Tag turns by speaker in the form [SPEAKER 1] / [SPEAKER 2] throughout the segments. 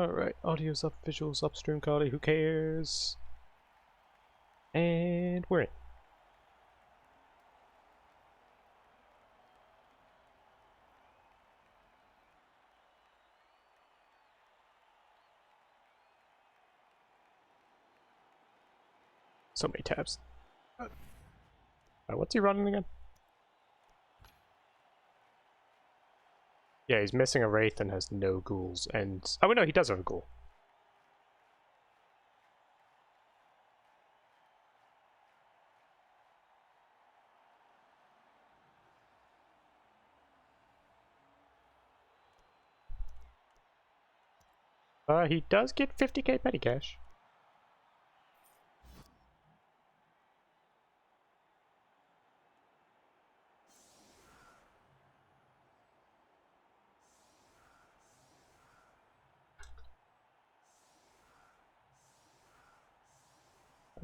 [SPEAKER 1] Alright, audio's up, visuals up, stream quality, who cares? And we're in. So many tabs. What's he running again? Yeah, he's missing a wraith and has no ghouls, and... Oh, no, he does have a ghoul. He does get 50k petty cash.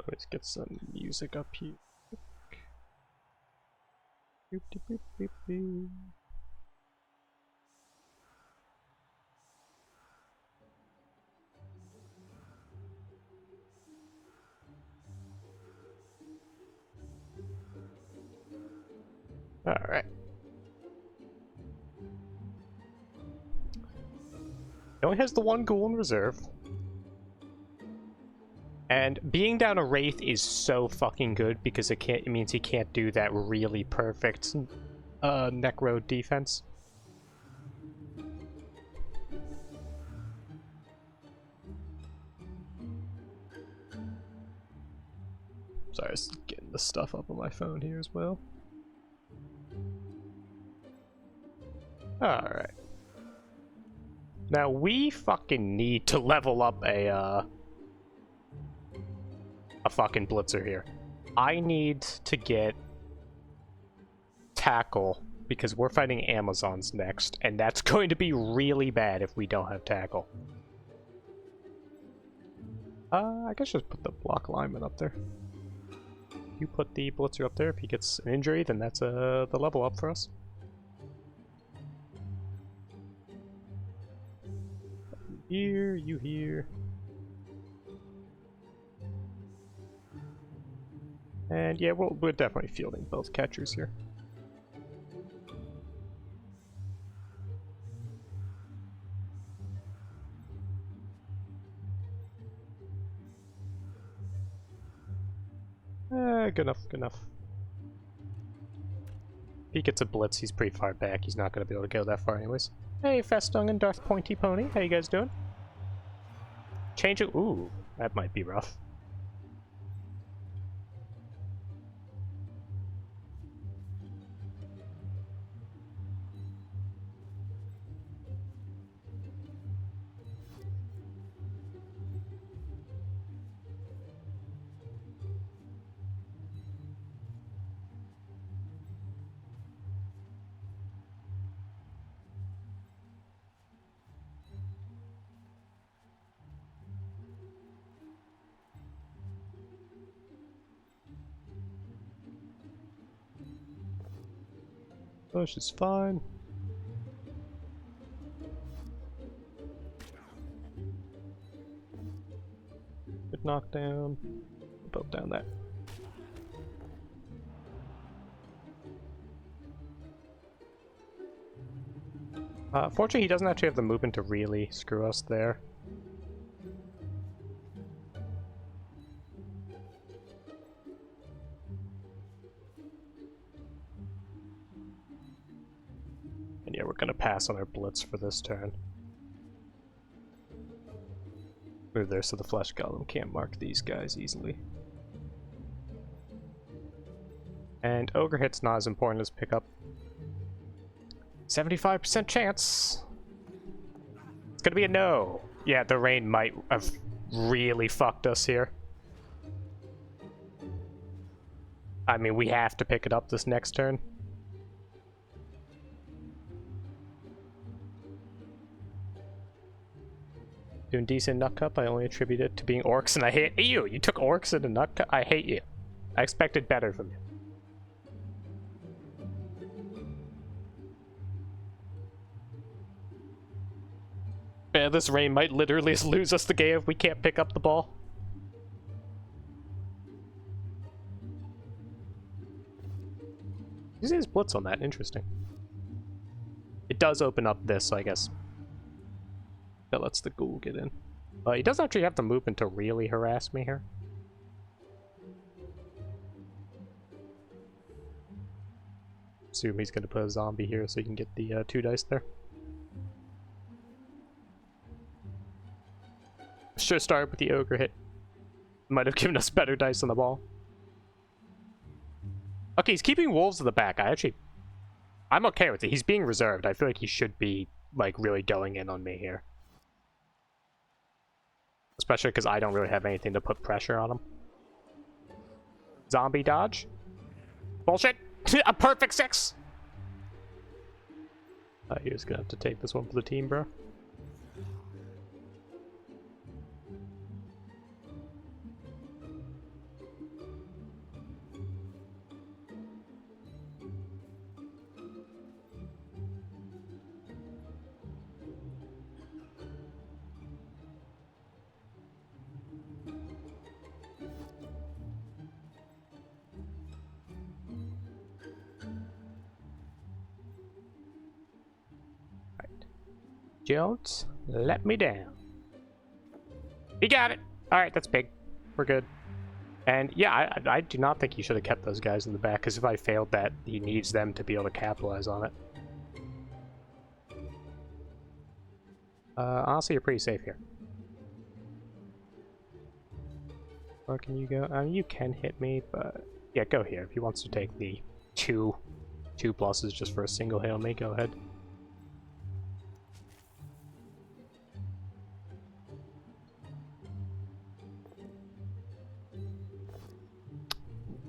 [SPEAKER 1] Let's get some music up here. Boop, boop, boop, boop, boop. Alright. He only has the one ghoul in reserve. And being down a wraith is so fucking good because it means he can't do that really perfect Necro defense. Sorry, I was getting the stuff up on my phone here as well. Alright. Now we fucking need to level up a fucking blitzer here. I need to get tackle because we're fighting Amazons next, and that's going to be really bad if we don't have tackle. I guess just put the block lineman up there. You put the blitzer up there. If he gets an injury, then that's the level up for us. Here, you here. And yeah, we're definitely fielding both catchers here. Good enough, good enough. If he gets a blitz, he's pretty far back. He's not going to be able to go that far anyways. Hey, Festung and Darth Pointy Pony. How you guys doing? Change it. Ooh, that might be rough. Bush is fine. Good knockdown. Both down that. Fortunately, he doesn't actually have the movement to really screw us there. And yeah, we're gonna pass on our blitz for this turn. Move there so the Flesh Golem can't mark these guys easily. And Ogre hit's not as important as pickup. 75% chance! It's gonna be a no! Yeah, the rain might have really fucked us here. I mean, we have to pick it up this next turn. Doing decent Nut Cup, I only attribute it to being orcs, and I hate you! You took orcs in a Nut Cup? I hate you. I expected better from you. Man, this rain might literally lose us the game if we can't pick up the ball. You see his blitz on that, interesting. It does open up this, so I guess that lets the ghoul get in. He doesn't actually have the movement to really harass me here. Assume he's gonna put a zombie here so he can get the 2 dice there. Should have started with the ogre hit. Might have given us better dice on the ball. Okay, he's keeping wolves in the back. I'm okay with it. He's being reserved. I feel like he should be, like, really going in on me here. Especially because I don't really have anything to put pressure on him. Zombie dodge. Bullshit! A perfect 6! He was gonna have to take this one for the team, bro. Don't let me down. He got it. All right, that's big. We're good. And yeah, I do not think he should have kept those guys in the back, because if I failed that, he needs them to be able to capitalize on it. Honestly, you're pretty safe here. Where can you go? You can hit me, but yeah, go here. If he wants to take the two pluses just for a single hit on me, go ahead.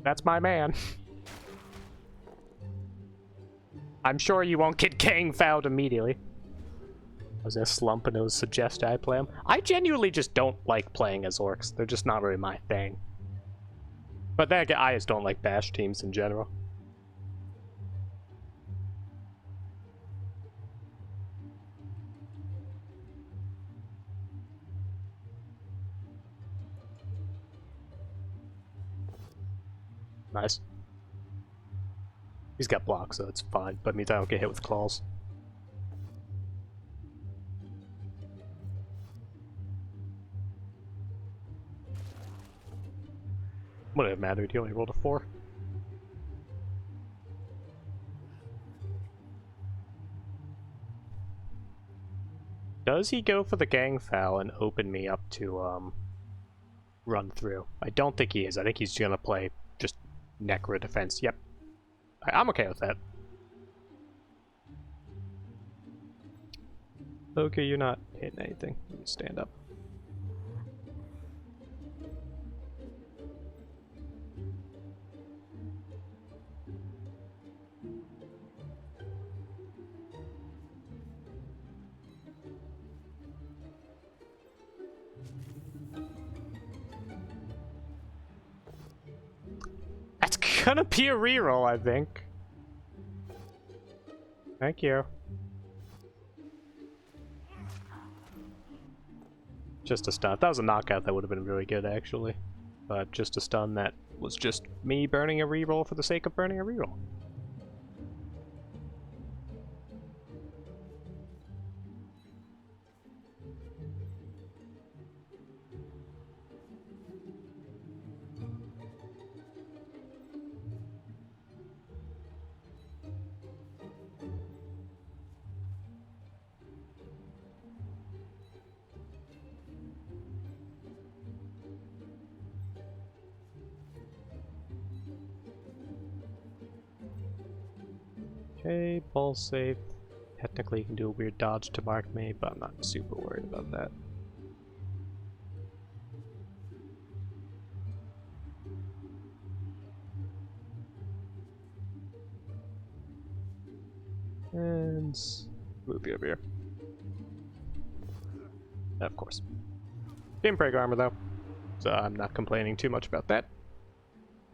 [SPEAKER 1] That's my man. I'm sure you won't get gang fouled immediately. I was gonna slump and it was suggest I play him. I genuinely just don't like playing as orcs. They're just not really my thing. But then again, I just don't like bash teams in general. Nice. He's got blocks, so it's fine, but it means I don't get hit with claws. Wouldn't have mattered, he only rolled a 4. Does he go for the gang foul and open me up to run through? I don't think he is. I think he's gonna play just Necro defense. Yep. I'm okay with that. Okay, you're not hitting anything. You can stand up. That's gonna be a reroll, I think. Thank you. Just a stun. If that was a knockout, that would have been really good, actually. But just a stun that was just me burning a reroll for the sake of burning a reroll. Okay, ball safe. Technically you can do a weird dodge to mark me, but I'm not super worried about that. And move you over here. Of course. Didn't break armor though, so I'm not complaining too much about that.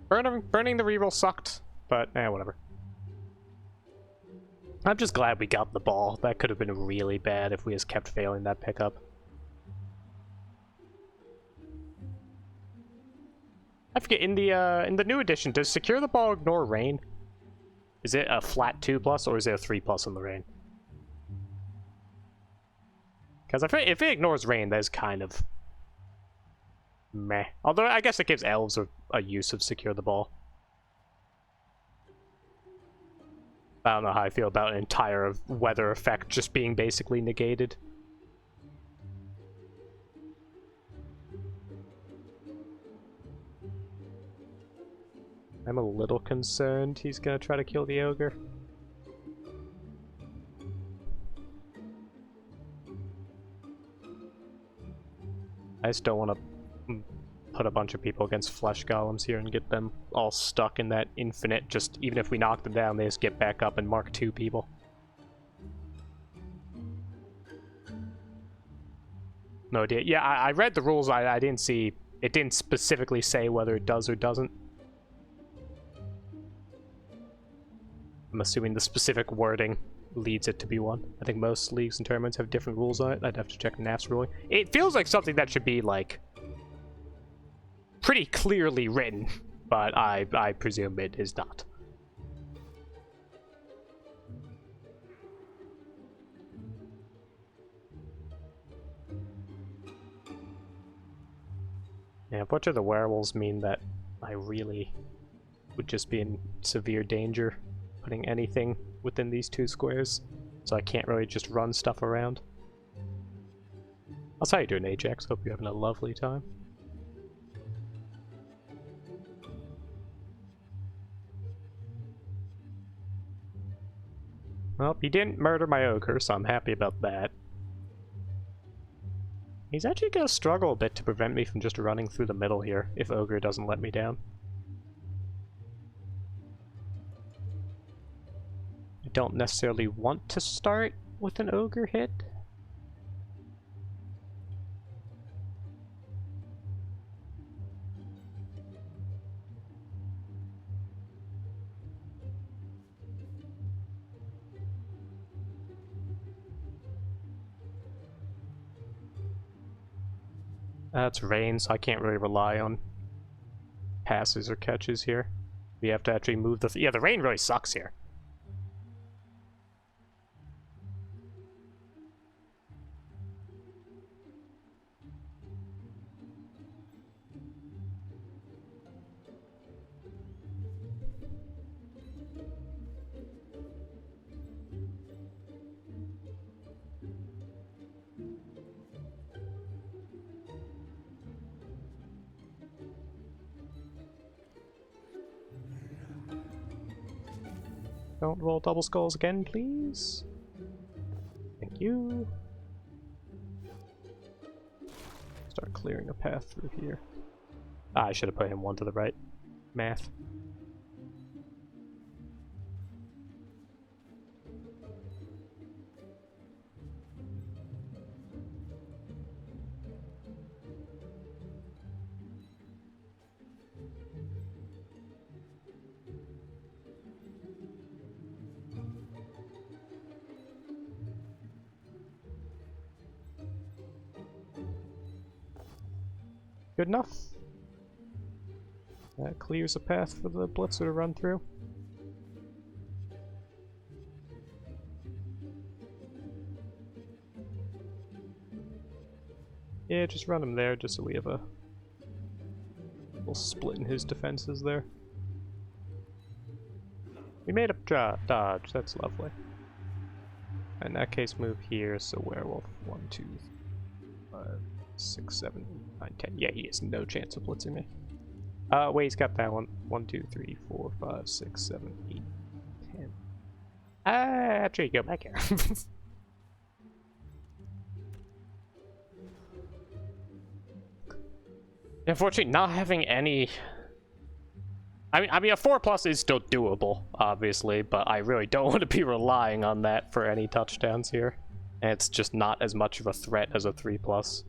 [SPEAKER 1] Burning the reroll sucked, but whatever. I'm just glad we got the ball. That could have been really bad if we just kept failing that pickup. I forget, in the new edition, does secure the ball ignore rain? Is it a flat 2+ or is it a 3+ in the rain? Because if it ignores rain, that's kind of meh. Although I guess it gives elves a use of secure the ball. I don't know how I feel about an entire weather effect just being basically negated. I'm a little concerned he's gonna try to kill the ogre. I just don't want to put a bunch of people against flesh golems here and get them all stuck in that infinite, just even if we knock them down, they just get back up and mark 2 people. No idea. Yeah, I read the rules, I didn't see, it didn't specifically say whether it does or doesn't. I'm assuming the specific wording leads it to be one. I think most leagues and tournaments have different rules on it. I'd have to check NAF's ruling. It feels like something that should be, like, pretty clearly written, but I presume it is not. Yeah, unfortunately the werewolves mean that I really would just be in severe danger putting anything within these 2 squares, so I can't really just run stuff around. That's how you doing, Ajax. Hope you're having a lovely time. Well, he didn't murder my ogre, so I'm happy about that. He's actually gonna struggle a bit to prevent me from just running through the middle here, if ogre doesn't let me down. I don't necessarily want to start with an ogre hit. It's rain, so I can't really rely on passes or catches here. We have to actually move the... Yeah, the rain really sucks here. Don't roll double skulls again, please. Thank you. Start clearing a path through here. Ah, I should have put him 1 to the right. Math. Good enough. That clears a path for the blitzer to run through. Yeah, just run him there, just so we have a little split in his defenses there. We made a dodge, that's lovely. In that case, move here, so werewolf 1, 2, 5, 6, 7, 9, 10. Yeah, he has no chance of blitzing me. Wait, he's got that one. 1, 2, 3, 4, 5, 6, 7, 8, 10. Actually, go back here. Unfortunately, not having any... I mean, a 4+ is still doable, obviously, but I really don't want to be relying on that for any touchdowns here. And it's just not as much of a threat as a 3+.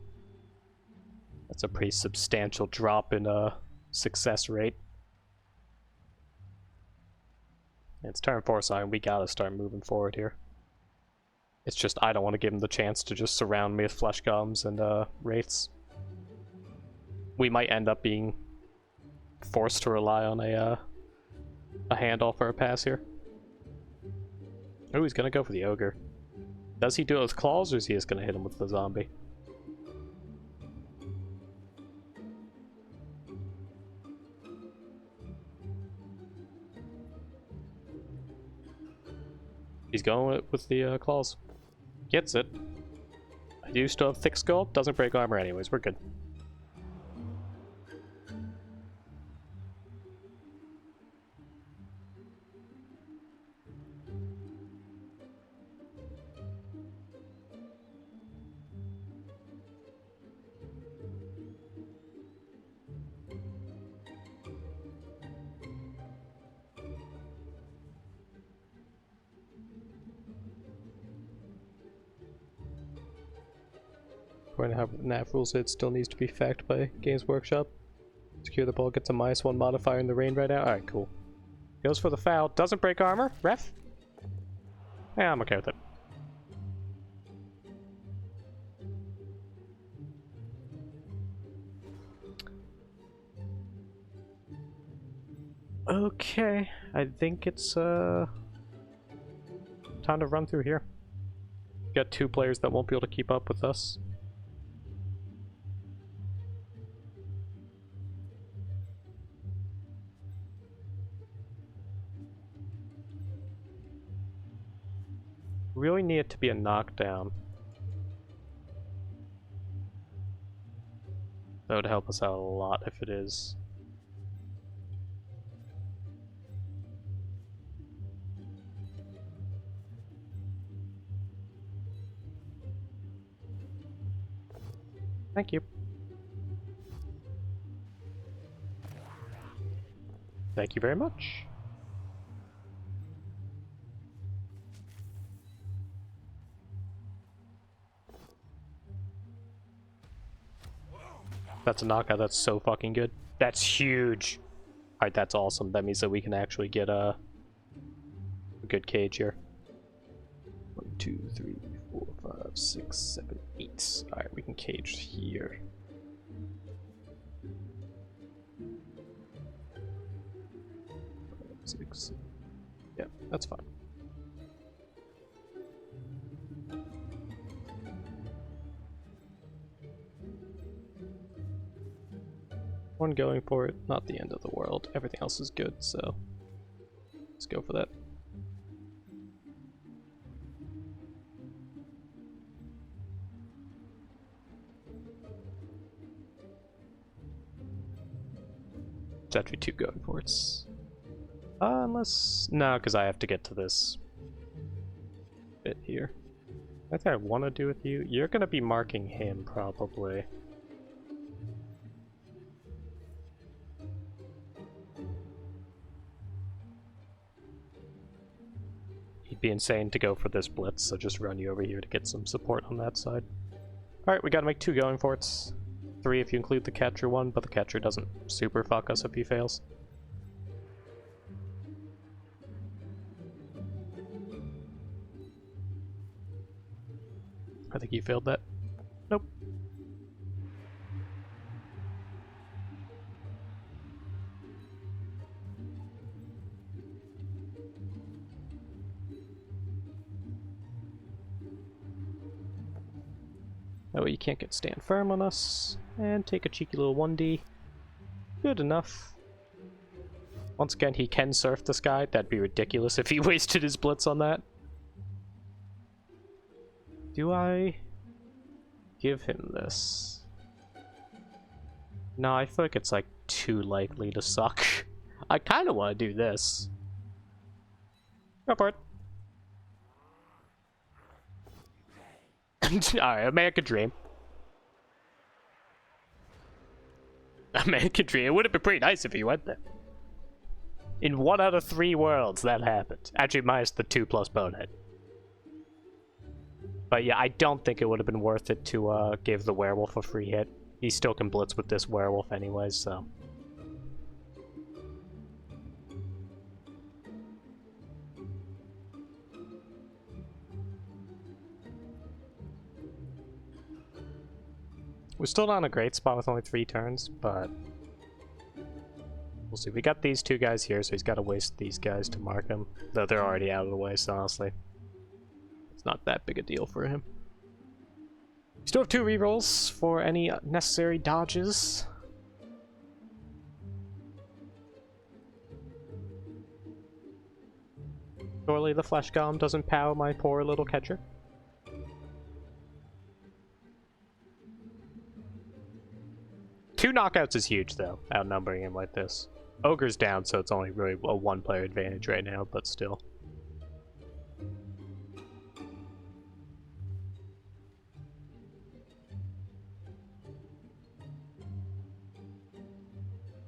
[SPEAKER 1] That's a pretty substantial drop in success rate. It's turn 4 sign, we gotta start moving forward here. It's just I don't want to give him the chance to just surround me with flesh gums and wraiths. We might end up being forced to rely on a handoff for a pass here. Oh, he's gonna go for the ogre. Does he do it with claws, or is he just gonna hit him with the zombie? He's going with the claws. Gets it. I do still have thick skull. Doesn't break armor anyways. We're good. According to how NAF rules, it still needs to be fact by Games Workshop. Secure the ball, gets a -1 modifier in the rain right now. Alright, cool. Goes for the foul, doesn't break armor. Ref? Yeah, I'm okay with it. Okay, I think it's time to run through here. Got 2 players that won't be able to keep up with us. Really need it to be a knockdown. That would help us out a lot if it is. Thank you. Thank you very much. That's a knockout. That's so fucking good. That's huge. Alright, that's awesome. That means that we can actually get a good cage here. 1, 2, 3, 4, 5, 6, 7, 8. Alright, we can cage here. Six. Yeah, that's fine. One going for it, not the end of the world. Everything else is good, so let's go for that. It's actually 2 going for it. Unless... no, because I have to get to this bit here. I think I want to do with you. You're going to be marking him, probably. He'd be insane to go for this blitz, so just run you over here to get some support on that side. Alright, we gotta make 2 going for it. 3 if you include the catcher one, but the catcher doesn't super fuck us if he fails. I think he failed that. Nope. That way you can't get stand firm on us. And take a cheeky little 1D. Good enough. Once again, he can surf the sky. That'd be ridiculous if he wasted his blitz on that. Do I give him this? No, I feel like it's like too likely to suck. I kind of want to do this. Go for it. Alright, American Dream. American Dream. It would have been pretty nice if he went there. In 1 out of 3 worlds, that happened. Actually, minus the 2+ bonehead. But yeah, I don't think it would have been worth it to give the werewolf a free hit. He still can blitz with this werewolf anyways, so... We're still not in a great spot with only 3 turns, but we'll see. We got these 2 guys here, so he's got to waste these guys to mark him. Though they're already out of the way, so honestly, it's not that big a deal for him. We still have 2 rerolls for any necessary dodges. Surely the Flesh Golem doesn't power my poor little catcher. Two knockouts is huge, though, outnumbering him like this. Ogre's down, so it's only really a 1-player advantage right now, but still.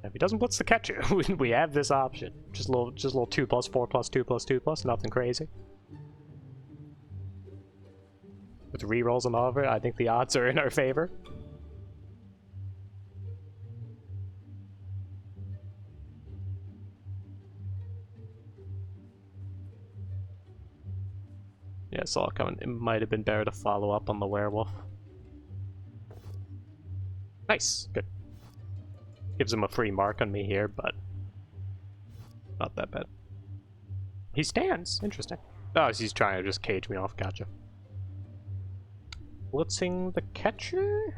[SPEAKER 1] If he doesn't blitz the catcher, we have this option. Just a little 2+4+2+2+, nothing crazy. With rerolls and all of it, I think the odds are in our favor. Yeah, I saw it coming. It might have been better to follow up on the werewolf. Nice, good. Gives him a free mark on me here, but not that bad. He stands. Interesting. Oh, he's trying to just cage me off. Gotcha. Blitzing the catcher?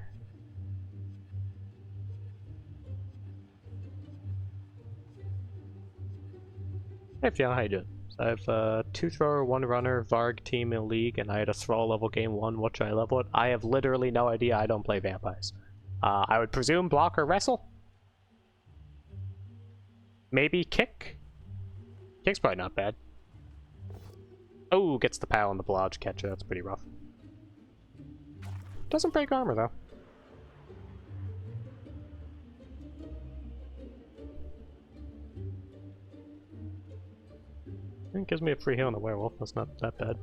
[SPEAKER 1] Hey, Fiona, how you doing? So I have 2 thrower, 1 runner, Varg team in league, and I had a thrall level game 1. What should I level it? I have literally no idea. I don't play vampires. I would presume block or wrestle. Maybe kick? Kick's probably not bad. Oh, gets the POW on the blodge catcher. That's pretty rough. Doesn't break armor, though. It gives me a free heal on the werewolf. That's not that bad.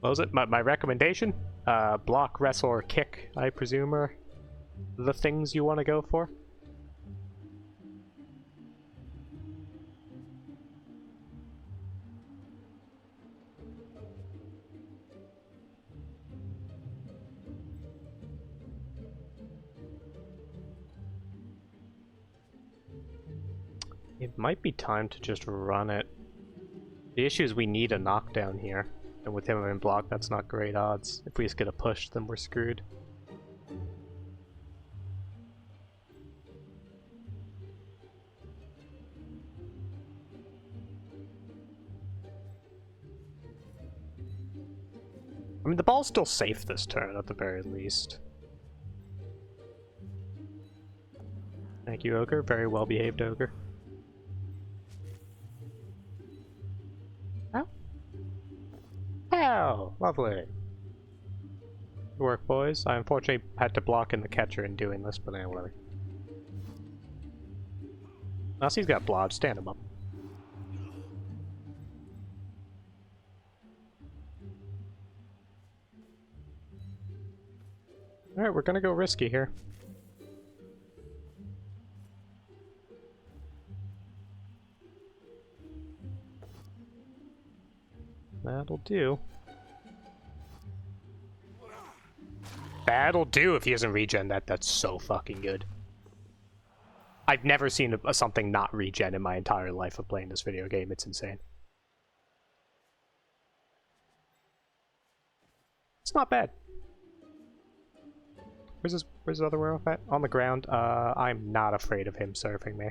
[SPEAKER 1] What was it? My recommendation? Block, wrestle, or kick, I presume, are the things you want to go for. It might be time to just run it. The issue is we need a knockdown here. And with him in block, that's not great odds. If we just get a push, then we're screwed. I mean, the ball's still safe this turn, at the very least. Thank you, Ogre. Very well behaved, Ogre. Oh, lovely. Good work, boys. I unfortunately had to block in the catcher in doing this, but whatever. Unless he's got blodge, stand him up. Alright, we're gonna go risky here. That'll do. That'll do if he doesn't regen that. That's so fucking good. I've never seen something not regen in my entire life of playing this video game. It's insane. It's not bad. Where's his other werewolf at? On the ground. I'm not afraid of him surfing me.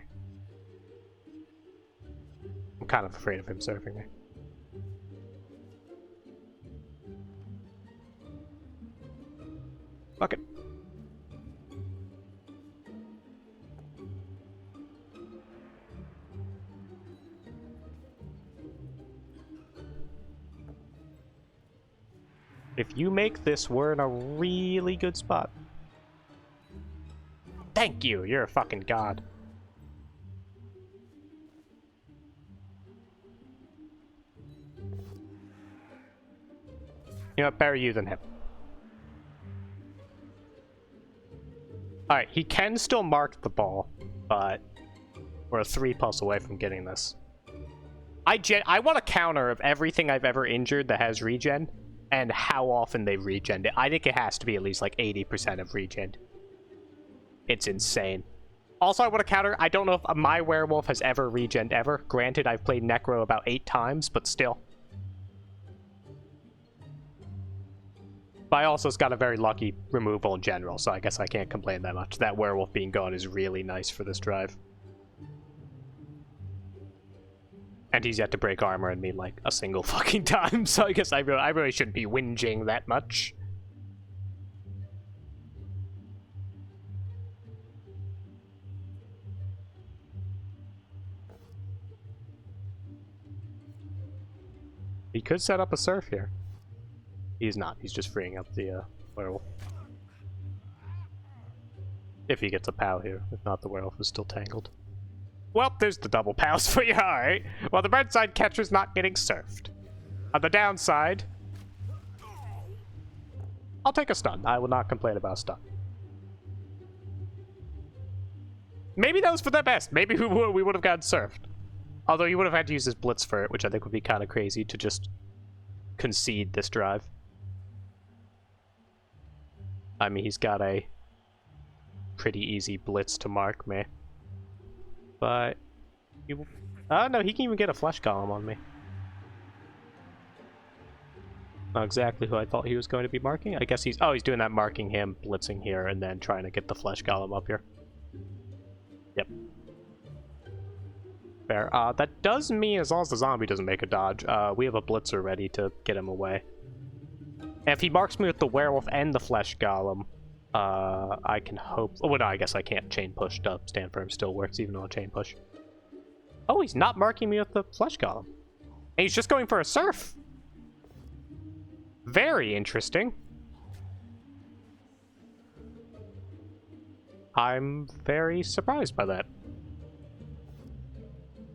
[SPEAKER 1] I'm kind of afraid of him surfing me. Fuck it. If you make this, we're in a really good spot. Thank you, you're a fucking god. You know what, better you than him. Alright, he can still mark the ball, but We're a 3+ away from getting this. I want a counter of everything I've ever injured that has regen, and how often they've regened it. I think it has to be at least like 80% of regen. It's insane. Also, I want to counter, I don't know if my werewolf has ever regened ever. Granted, I've played Necro about 8 times, but still. But I also got a very lucky removal in general, so I guess I can't complain that much. That werewolf being gone is really nice for this drive. And he's yet to break armor in me like a single fucking time, so I guess I really shouldn't be whinging that much. He could set up a surf here. He's not. He's just freeing up the werewolf. If he gets a POW here. If not, the werewolf is still tangled. Well, there's the double POWs for you, alright. Well, the red side catcher's not getting surfed. On the downside, I'll take a stun. I will not complain about a stun. Maybe that was for the best. Maybe we would have gotten surfed. Although you would have had to use his blitz for it, which I think would be kind of crazy to just concede this drive. I mean, he's got a pretty easy blitz to mark me. But... oh no, he can even get a flesh golem on me. Not exactly who I thought he was going to be marking. I guess he's... oh, he's doing that, marking him, blitzing here, and then trying to get the flesh golem up here. Yep. Fair. That does mean, as long as the zombie doesn't make a dodge, we have a blitzer ready to get him away. And if he marks me with the werewolf and the flesh golem, I can hope... oh, no, I guess I can't chain push to stand firm. Still works even on a chain push. Oh, he's not marking me with the flesh golem. And he's just going for a surf. Very interesting. I'm very surprised by that.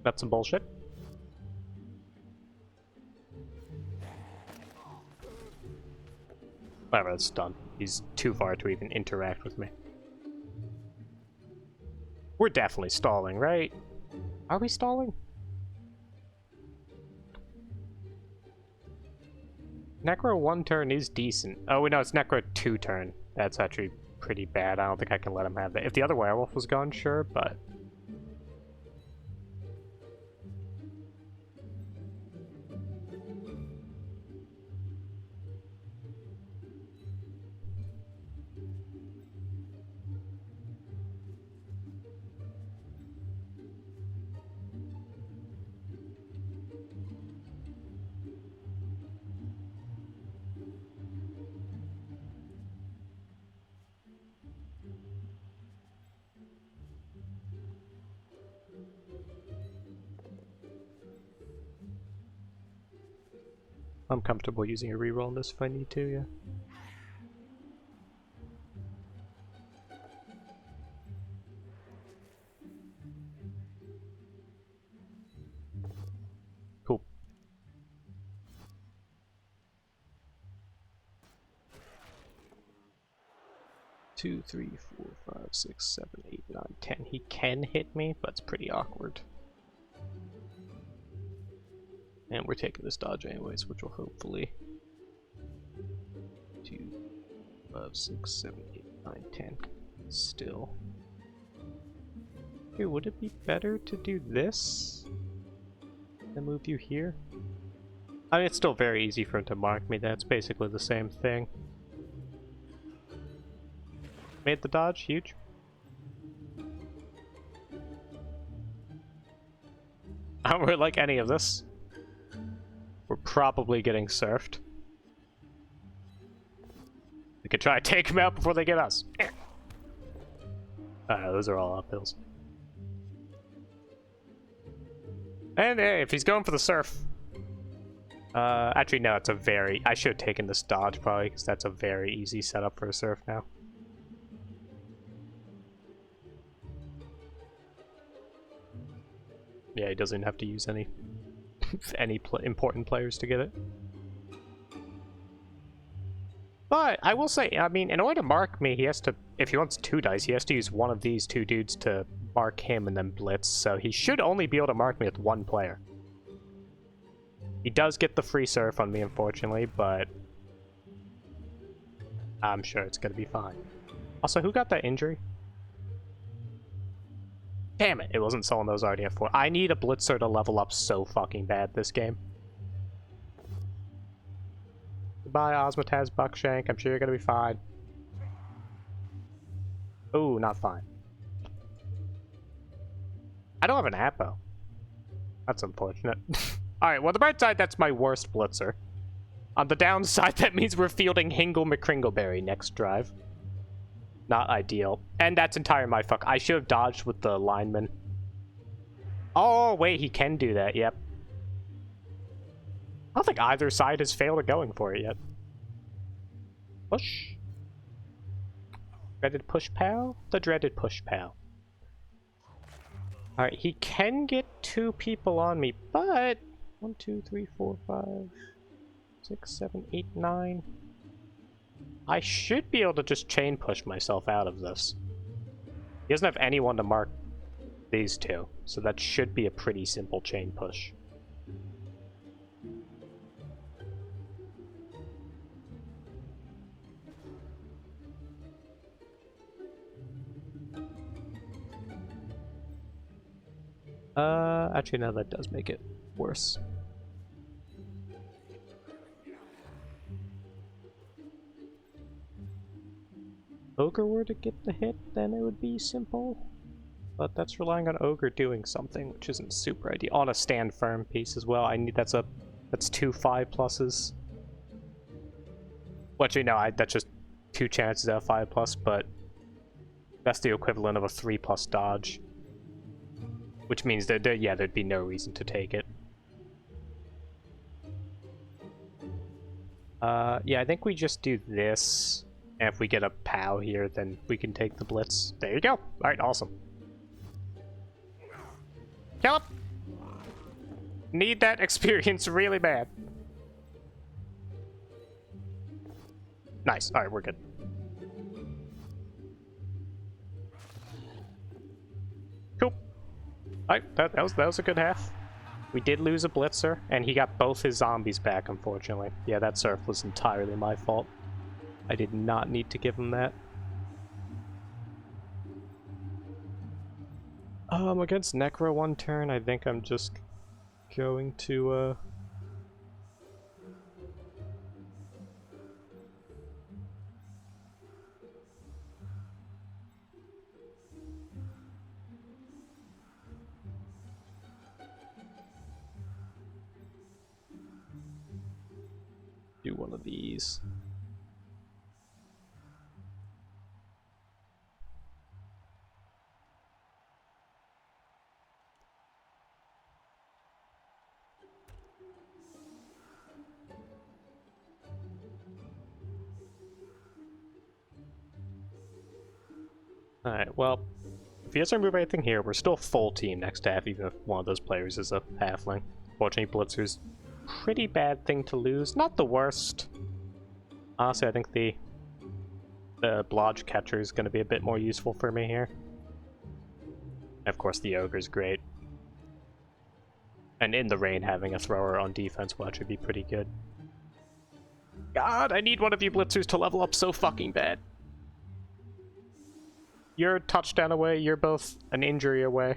[SPEAKER 1] That's some bullshit. Whatever, that's done. He's too far to even interact with me. We're definitely stalling, right? Are we stalling? Necro 1 turn is decent. Oh, no, it's Necro 2 turn. That's actually pretty bad. I don't think I can let him have that. If the other werewolf was gone, sure, but... I'm comfortable using a reroll on this if I need to, yeah. Cool. Two, 3, 4, 5, 6, 7, 8, 9, 10. He can hit me, but it's pretty awkward. And we're taking this dodge anyways, which will hopefully... 2, 5, 6, 7, 8, 9, 10. Still. Here, would it be better to do this? And move you here? I mean, it's still very easy for him to mark me. That's basically the same thing. Made the dodge, huge. I don't really like any of this. We're probably getting surfed. We could try to take them out before they get us. Those are all uphills. And hey, if he's going for the surf... actually, no, it's a very... I should have taken this dodge, probably, because that's a very easy setup for a surf now. Yeah, he doesn't have to use any... important players to get it. But I will say, I mean, in order to mark me, he has to, if he wants 2 dice, he has to use one of these 2 dudes to mark him and then blitz, so he should only be able to mark me with one player. He does get the free surf on me, unfortunately, but I'm sure it's gonna be fine. Also, who got that injury? Damn it, it wasn't someone that was already at 4. I need a blitzer to level up so fucking bad this game. Goodbye, Osmotaz Buckshank. I'm sure you're gonna be fine. Ooh, not fine. I don't have an Apo. That's unfortunate. Alright, well, the bright side, that's my worst blitzer. On the downside, that means we're fielding Hingle McCringleberry next drive. Not ideal. And that's entirely my fuck. I should have dodged with the lineman. Oh, wait, he can do that, yep. I don't think either side has failed at going for it yet. Push. Dreaded push pal? The dreaded push pal. Alright, he can get 2 people on me, but 1, 2, 3, 4, 5, 6, 7, 8, 9. I should be able to just chain push myself out of this. He doesn't have anyone to mark these 2, so that should be a pretty simple chain push. Actually, no, that does make it worse. Ogre were to get the hit, then it would be simple. But that's relying on Ogre doing something, which isn't super ideal. On a stand firm piece as well. I need that's 2 5+. Well, actually, no, that's just 2 chances out of 5+, but that's the equivalent of a 3+ dodge. Which means that yeah, there'd be no reason to take it. Yeah, I think we just do this. And if we get a POW here, then we can take the blitz. There you go. Alright, awesome. Kill him! Need that experience really bad. Nice. Alright, we're good. Cool. Alright, that was a good half. We did lose a blitzer, and he got both his zombies back, unfortunately. Yeah, that surf was entirely my fault. I did not need to give him that. Against Necro one turn, I think I'm just going to, do one of these. Alright, well, if he doesn't remove anything here, we're still full team next half, even if one of those players is a halfling. Fortunately, Blitzer's pretty bad thing to lose. Not the worst. Honestly, I think the Blodge Catcher is going to be a bit more useful for me here. Of course, the Ogre's great. And in the rain, having a thrower on defense will actually be pretty good. God, I need one of you Blitzers to level up so fucking bad. You're a touchdown away, you're both an injury away.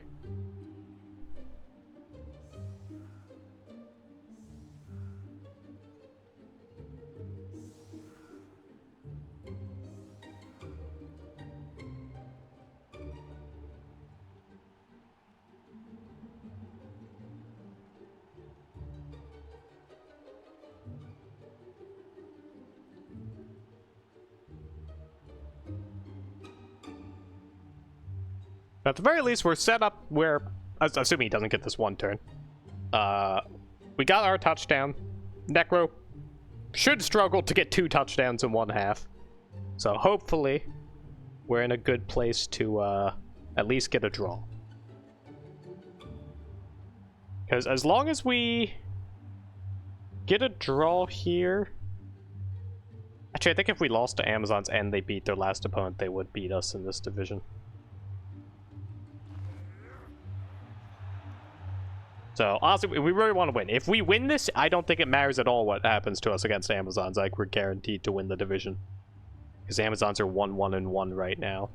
[SPEAKER 1] But at the very least, we're set up where, assuming he doesn't get this one turn, we got our touchdown. Necro should struggle to get 2 touchdowns in one half. So hopefully, we're in a good place to at least get a draw. Because as long as we get a draw here... Actually, I think if we lost to Amazons and they beat their last opponent, they would beat us in this division. So, honestly, we really want to win. If we win this, I don't think it matters at all what happens to us against Amazons. Like, we're guaranteed to win the division. Because Amazons are 1-1-1 right now.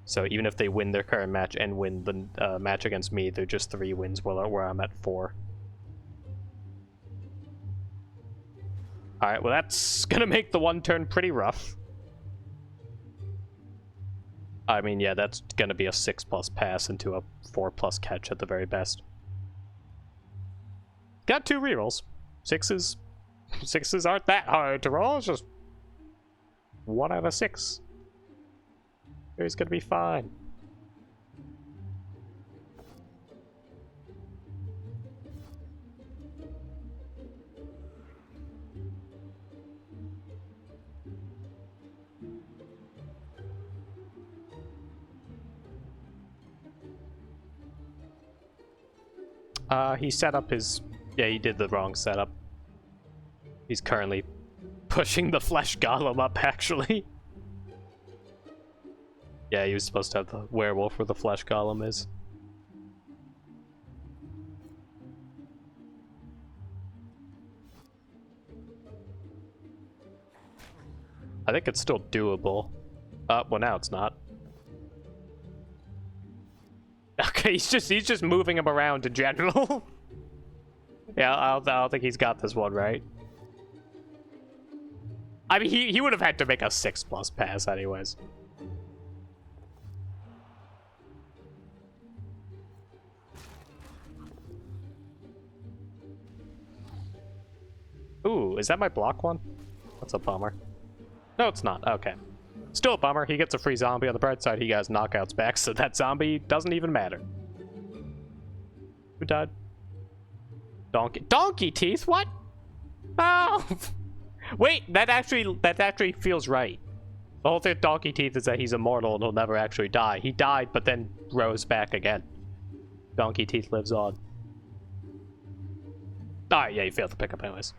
[SPEAKER 1] So even if they win their current match and win the match against me, they're just 3 wins where I'm at 4. Alright, well that's gonna make the one turn pretty rough. I mean, yeah, that's gonna be a 6+ pass into a 4+ catch at the very best. Got 2 rerolls. 6s aren't that hard to roll, it's just 1 out of 6. He's gonna be fine. He set up his... Yeah, he did the wrong setup. He's currently pushing the flesh golem up, actually. Yeah, he was supposed to have the werewolf where the flesh golem is. I think it's still doable. Well now it's not. Okay, he's just moving him around in general. Yeah, I don't think he's got this one right. I mean, he would have had to make a 6+ pass anyways. Ooh, is that my block one? That's a bummer. No, it's not. Okay. Still a bummer. He gets a free zombie. On the bright side, he has knockouts back, so that zombie doesn't even matter. Who died? Donkey teeth? What? Oh! Wait, that actually feels right. The whole thing with Donkey Teeth is that he's immortal and he'll never actually die. He died, but then rose back again. Donkey Teeth lives on. Alright, yeah, you failed to pick up anyways.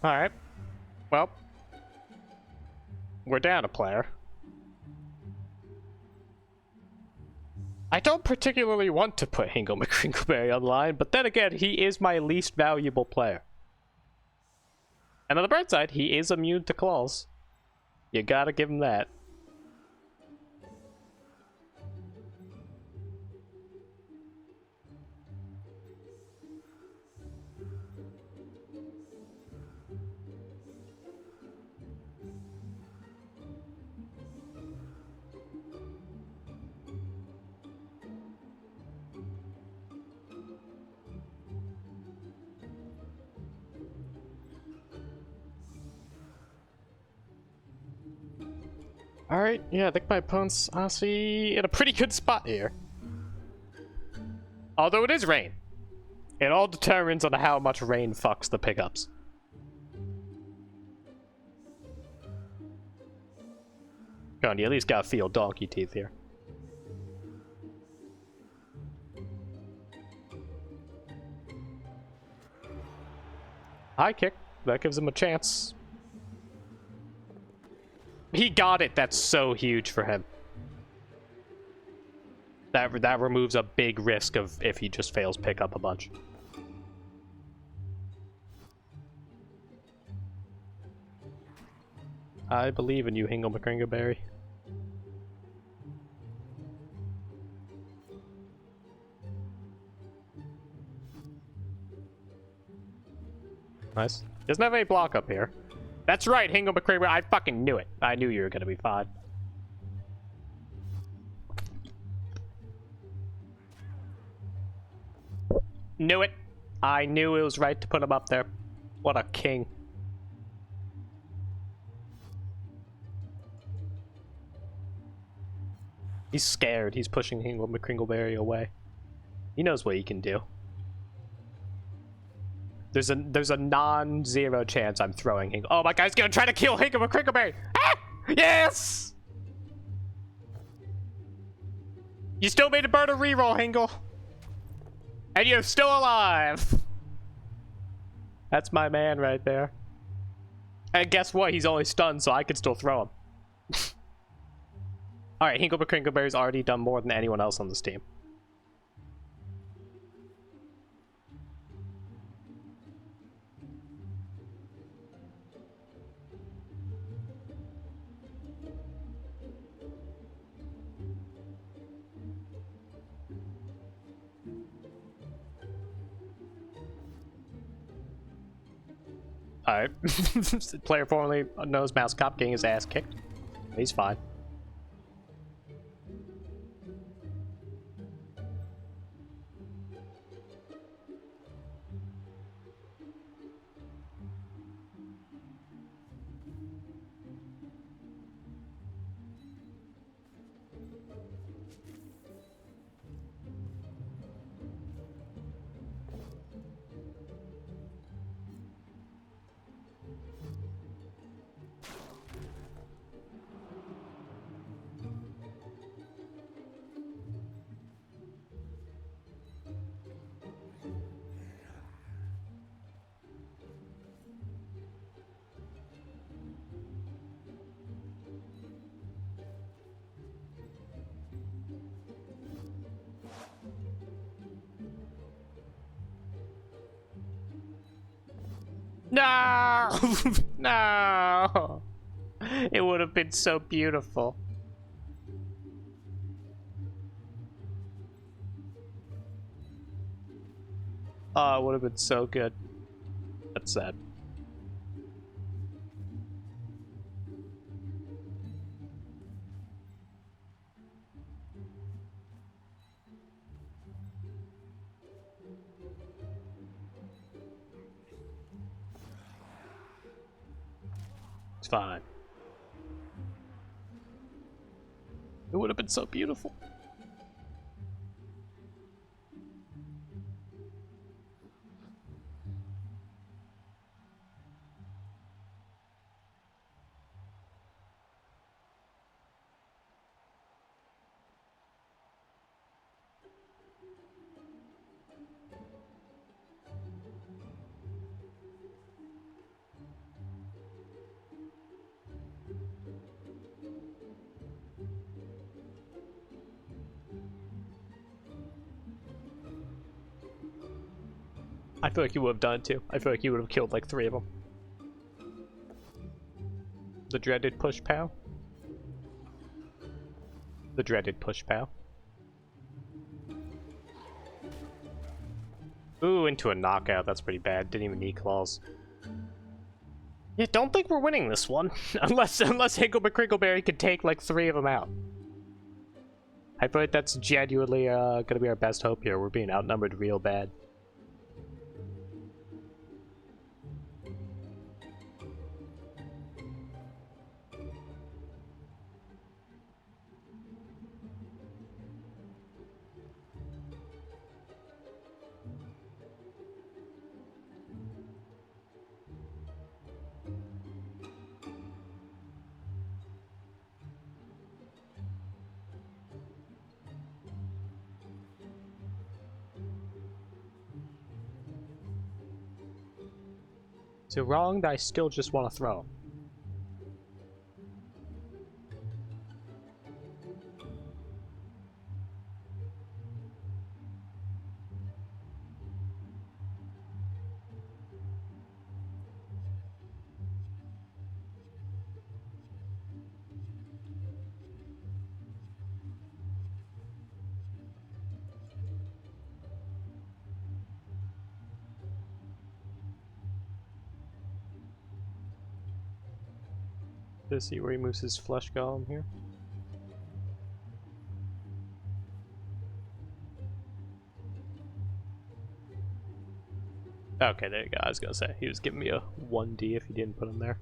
[SPEAKER 1] Alright. Well. We're down a player. I don't particularly want to put Hingle McCringleberry online, but then again, he is my least valuable player. And on the bright side, he is immune to claws. You gotta give him that. Alright, yeah, I think my opponent's honestly in a pretty good spot here. Although it is rain. It all determines on how much rain fucks the pickups. Come on, you at least gotta feel Donkey Teeth here. High kick. That gives him a chance. He got it. That's so huge for him. That removes a big risk of if he just fails pick up a bunch. I believe in you, Hingle McCringleberry. Nice. Doesn't have any block up here. That's right, Hingle McCringleberry. I fucking knew it. I knew you were gonna be fine. Knew it. I knew it was right to put him up there. What a king. He's scared. He's pushing Hingle McCringleberry away. He knows what he can do. There's a non-zero chance I'm throwing Hingle. Oh, my guy's gonna try to kill Hingle McCringleberry! Ah! Yes! You still made a burn a reroll, Hingle. And you're still alive. That's my man right there. And guess what? He's only stunned, so I can still throw him. Alright, Hinkleberry Crinkleberry's already done more than anyone else on this team. Alright. Player formerly knows Mouse Cop getting his ass kicked. He's fine. No! No! It would have been so beautiful. Oh, it would have been so good. That's sad. It's fine. It would have been so beautiful. I feel like you would have done it too. I feel like you would have killed like 3 of them. The dreaded push pow. The dreaded push pow. Ooh, into a knockout. That's pretty bad. Didn't even need claws. Yeah, don't think we're winning this one. unless Hinkleberry Crinkleberry can take like 3 of them out. I feel like that's genuinely gonna be our best hope here. We're being outnumbered real bad. So wrong that I still just want to throw. To see where he moves his flesh golem here. Okay, there you go. I was gonna say he was giving me a 1D if he didn't put him there.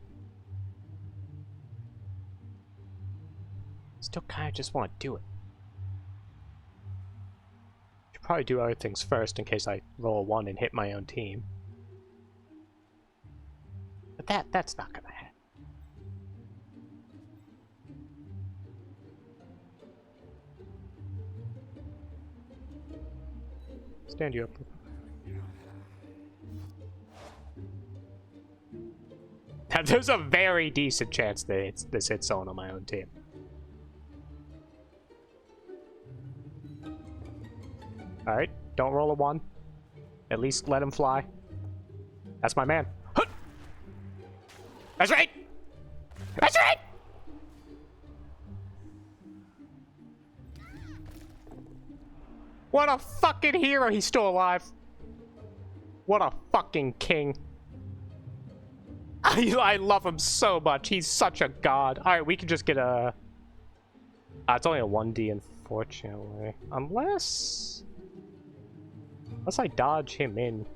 [SPEAKER 1] Still kind of just want to do it. Should probably do other things first in case I roll a 1 and hit my own team. But that's not gonna happen. Stand you up. There's a very decent chance that this hits someone on my own team. Alright, don't roll a 1. At least let him fly. That's my man. That's right! That's right! What a fucking hero! He's still alive. What a fucking king. I love him so much. He's such a god. Alright, we can just get a... it's only a 1D, unfortunately. Unless I dodge him in.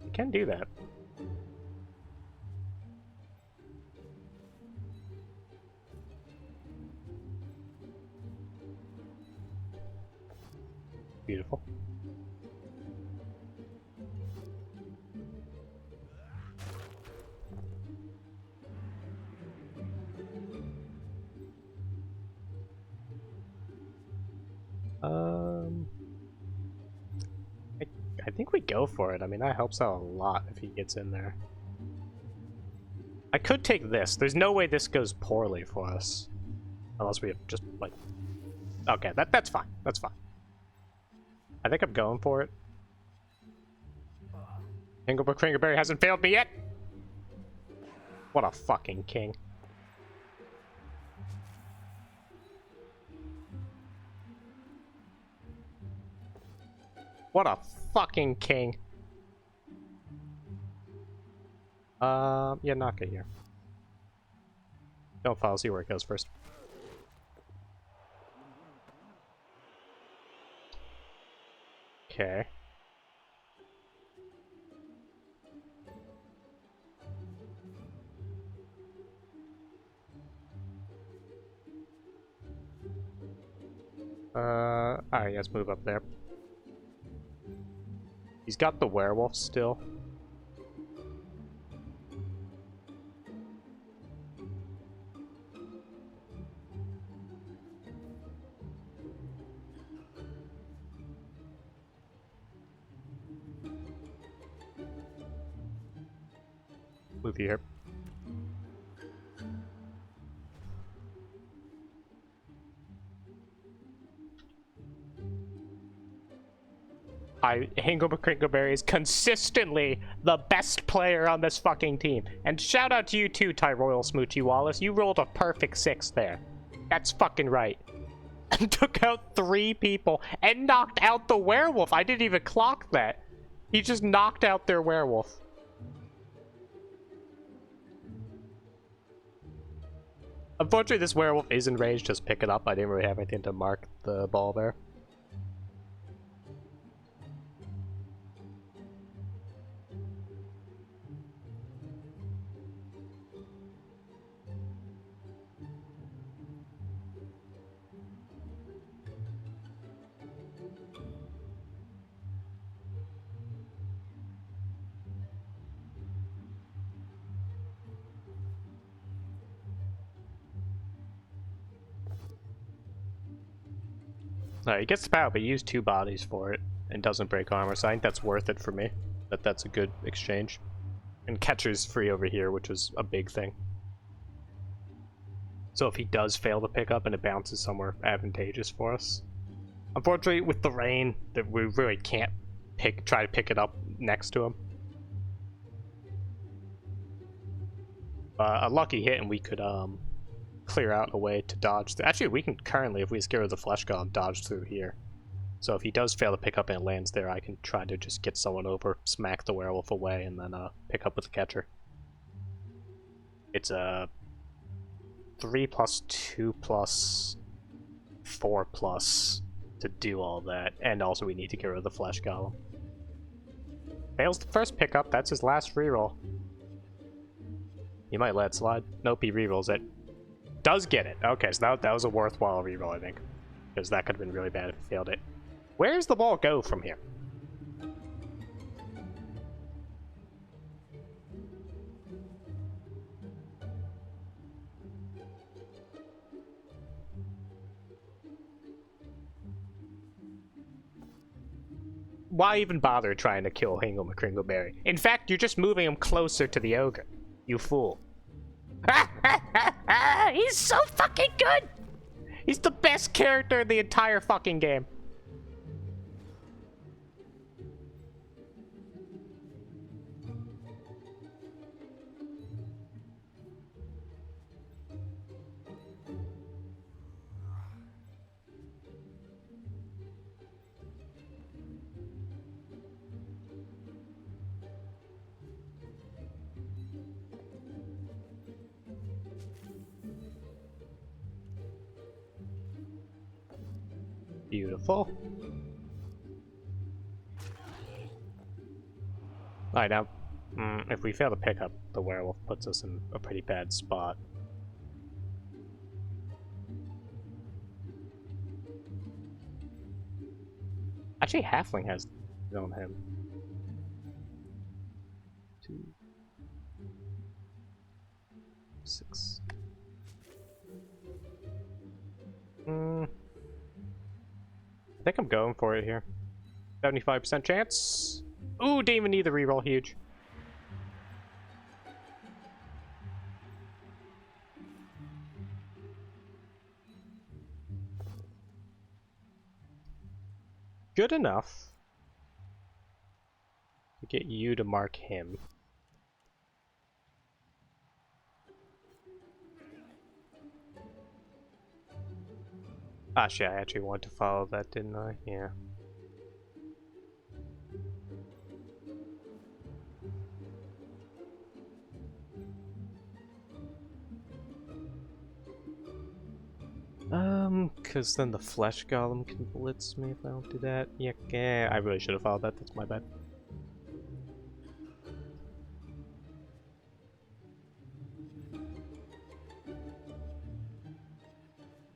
[SPEAKER 1] You can do that. Beautiful. I think we go for it. I mean, that helps out a lot if he gets in there. I could take this. There's no way this goes poorly for us. Unless we have just, like... Okay, that's fine. That's fine. I think I'm going for it. Kringleberry hasn't failed me yet! What a fucking king. What a fucking king. Yeah, knock it here. Don't follow, see where it goes first. Okay. Alright, let's move up there. He's got the werewolf still. Move here. Kringleberry is consistently the best player on this fucking team. And shout out to you too, Tyroyal Smoochie Wallace. You rolled a perfect 6 there. That's fucking right. And took out 3 people and knocked out the werewolf. I didn't even clock that. He just knocked out their werewolf. Unfortunately, this werewolf is enraged. Just pick it up. I didn't really have anything to mark the ball there. He gets the power, but he used 2 bodies for it and doesn't break armor, so I think that's worth it for me. That's a good exchange. And catcher's free over here, which was a big thing. So if he does fail to pick up and it bounces somewhere advantageous for us. Unfortunately, with the rain, that we really can't try to pick it up next to him. A lucky hit and we could clear out a way to dodge. Actually, we can currently, if we scare the flesh golem, dodge through here. So if he does fail to pick up and it lands there, I can try to just get someone over, smack the werewolf away, and then pick up with the catcher. It's a 3+2+4+ to do all that, and also we need to get rid of the flesh golem. Fails the first pickup. That's his last reroll. You might let it slide. Nope, he rerolls it. Does get it. Okay, so that was a worthwhile reroll, I think. Because that could have been really bad if he failed it. Where does the ball go from here? why even bother trying to kill Hingle McCringleberry? In fact, you're just moving him closer to the ogre. You fool. He's so fucking good! He's the best character in the entire fucking game. Beautiful. Alright, now, if we fail to pick up the werewolf, puts us in a pretty bad spot. Actually, Halfling has known him. 2, 6. I think I'm going for it here. 75% chance. Ooh, didn't even need the reroll, huge. Good enough to get you to mark him. Ah, shit, I actually wanted to follow that, didn't I? Yeah. Because then the flesh golem can blitz me if I don't do that. Yeah, I really should have followed that, that's my bad.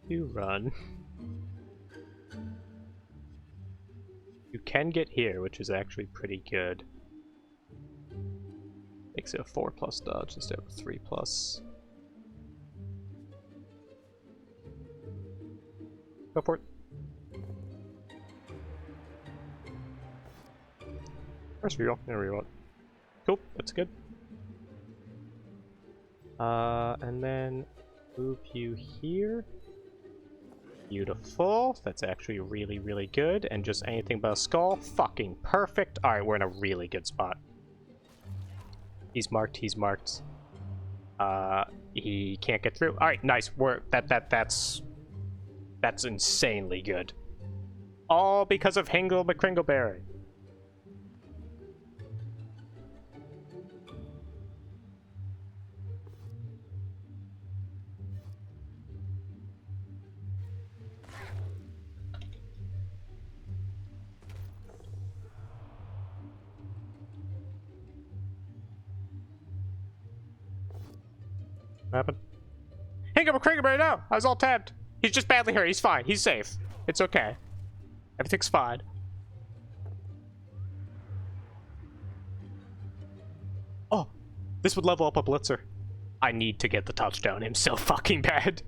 [SPEAKER 1] You run. You can get here, which is actually pretty good. Makes it a 4+ dodge instead of a 3+. Go for it. First reroll. There we go. Cool, that's good. And then move you here. Beautiful. That's actually really, really good. And just anything but a skull. Fucking perfect. Alright, we're in a really good spot. He's marked, he's marked. He can't get through. Alright, nice. That's insanely good. All because of Hingle McCringleberry. What happened? Hingle McCringleberry, no! I was all tabbed. He's just badly hurt. He's fine. He's safe. It's okay. Everything's fine. Oh, this would level up a blitzer. I need to get the touchdown. I'm so fucking bad.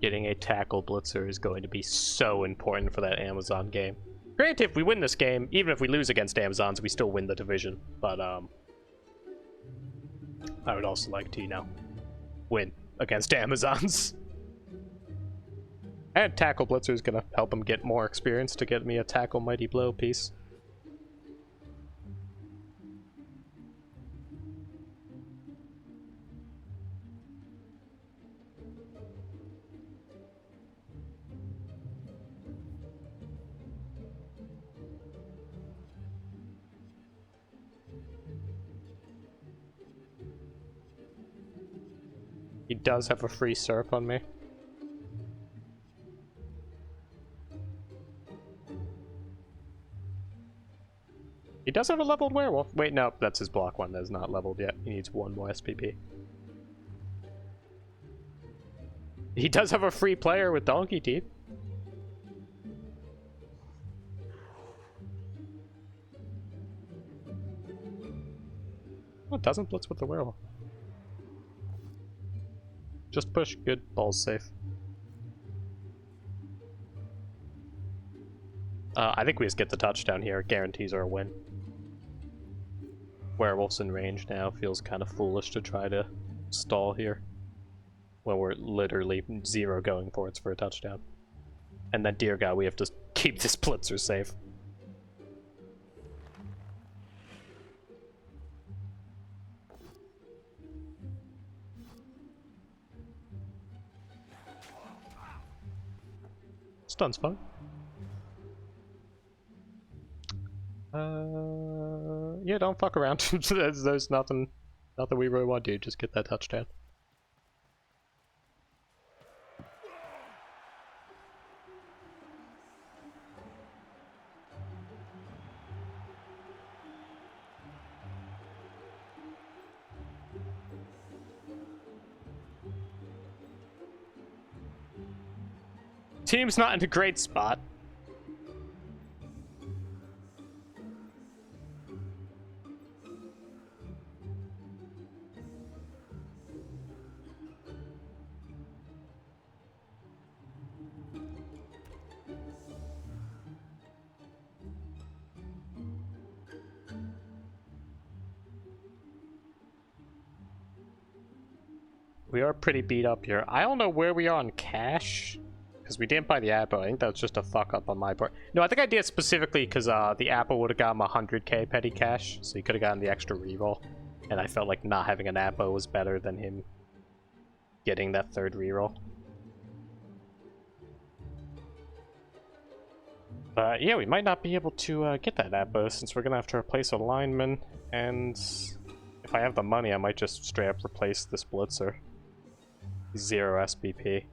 [SPEAKER 1] Getting a tackle blitzer is going to be so important for that Amazon game. Granted, if we win this game, even if we lose against Amazons, we still win the division. But, I would also like to, win against Amazons. And tackle blitzer is going to help him get more experience to get me a tackle mighty blow piece. He does have a free SERP on me. He does have a leveled werewolf. Wait, no, that's his block one. That's not leveled yet. He needs one more SPP. He does have a free player with donkey teeth. Oh, it doesn't blitz with the werewolf. Just push. Good. Ball's safe. I think we just get the touchdown here. It guarantees our win. Werewolf's in range now. Feels kind of foolish to try to stall here. When we're literally 0 going for it for a touchdown. And then, dear God, we have to keep this blitzer safe. Stun's fun. Yeah, don't fuck around. there's nothing we really want to do. Just get that touchdown. Team's not in a great spot. We are pretty beat up here. I don't know where we are on cash. Because we didn't buy the Apple. I think that was just a fuck up on my part. No, I think I did it specifically because the Apple would have gotten 100k petty cash. So he could have gotten the extra reroll. And I felt like not having an Apple was better than him getting that third reroll. But yeah, we might not be able to get that Apple since we're going to have to replace a lineman. And if I have the money, I might just straight up replace this blitzer. 0 SBP.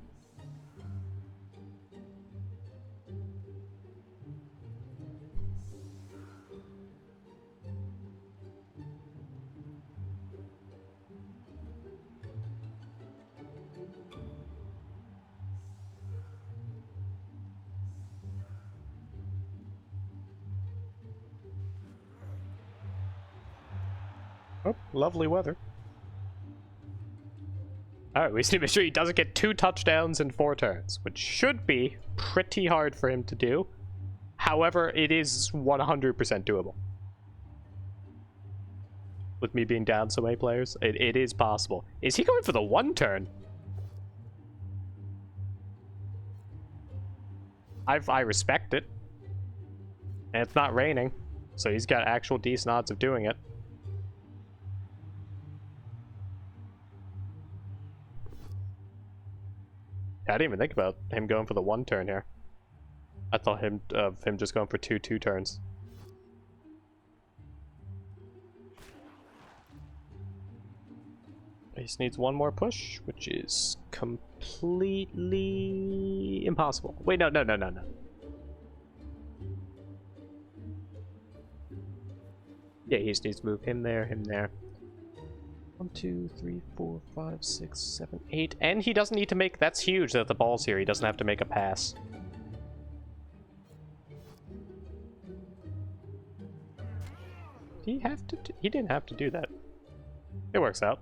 [SPEAKER 1] Oh, lovely weather. Alright, we just need to make sure he doesn't get 2 touchdowns in 4 turns, which should be pretty hard for him to do. However, it is 100% doable. With me being down so many players, it is possible. Is he going for the 1 turn? I respect it. And it's not raining, so he's got actual decent odds of doing it. I didn't even think about him going for the 1 turn here. I thought him just going for 2 turns. He just needs 1 more push, which is completely impossible. Wait, no. Yeah, he just needs to move him there, him there. 1, 2, 3, 4, 5, 6, 7, 8. And he doesn't need to make... That's huge that the ball's here. He doesn't have to make a pass. Did he have to... He didn't have to do that. It works out.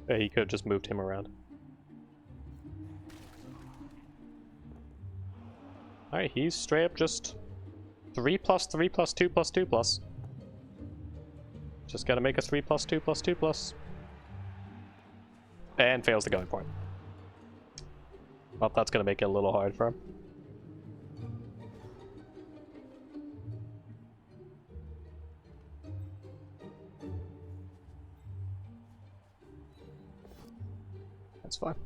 [SPEAKER 1] Yeah, he could have just moved him around. Alright, he's straight up just 3 plus 3 plus 2 plus 2 plus. Just gotta make a 3 plus 2 plus 2 plus. And fails the going point. Well, that's gonna make it a little hard for him. That's fine.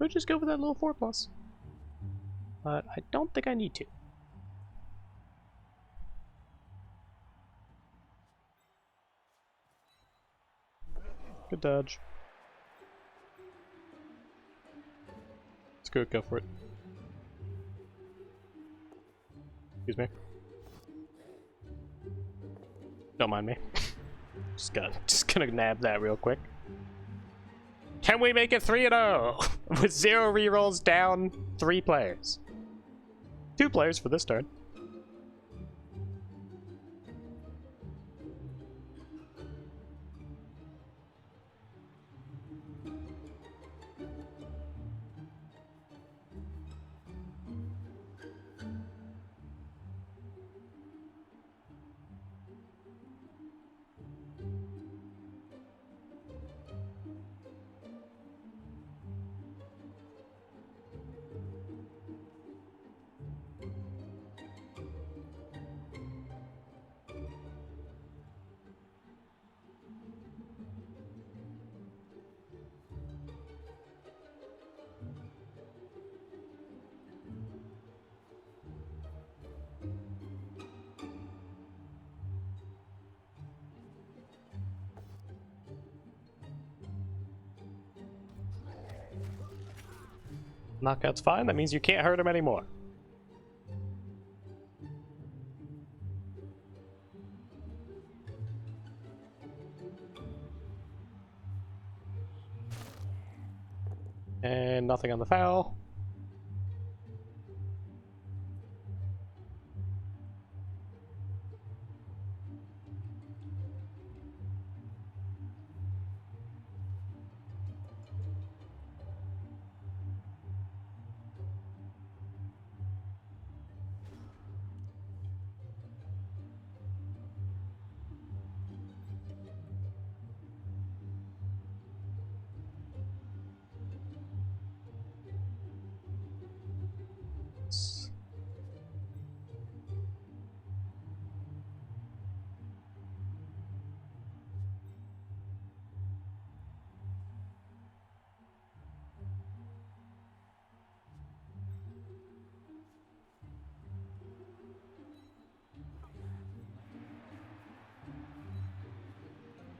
[SPEAKER 1] could just go for that little 4+. But I don't think I need to. Good dodge. Let's go for it. Excuse me. Don't mind me. just gonna nab that real quick. Can we make it 3-0 with 0 rerolls down 3 players? 2 players for this turn. Knockout's fine, that means you can't hurt him anymore. And nothing on the foul.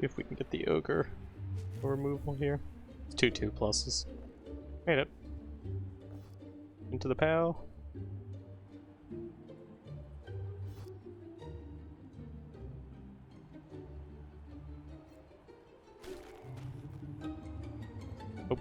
[SPEAKER 1] If we can get the ogre removal here. It's 2/2 pluses. Made it. Into the POW. Oh.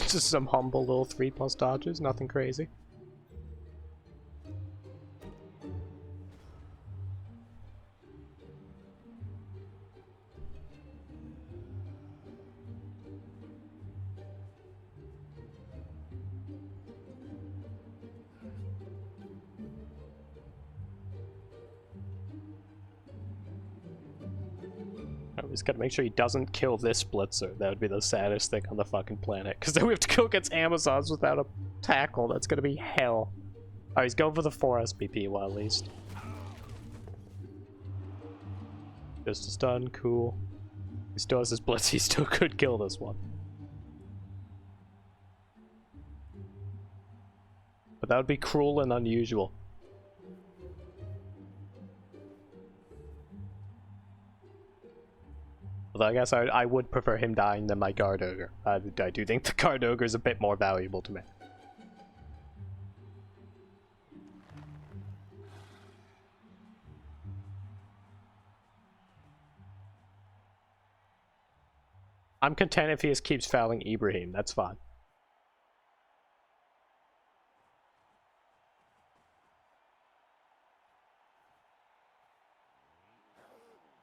[SPEAKER 1] Just some humble little 3+ dodges, nothing crazy. We just gotta make sure he doesn't kill this Blitzer. That would be the saddest thing on the fucking planet. Because then we have to go against Amazons without a tackle. That's gonna be hell. Alright, he's going for the 4 SPP, well, at least. Just a stun, cool. He still has his Blitz, he still could kill this one. But that would be cruel and unusual. Although I guess I would prefer him dying than my Guard Ogre. I do think the Guard Ogre is a bit more valuable to me. I'm content if he just keeps fouling Ibrahim, that's fine.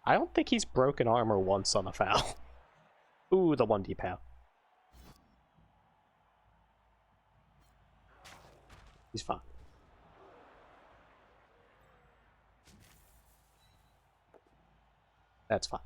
[SPEAKER 1] I don't think he's broken armor once on a foul. Ooh, the 1D POW. He's fine. That's fine.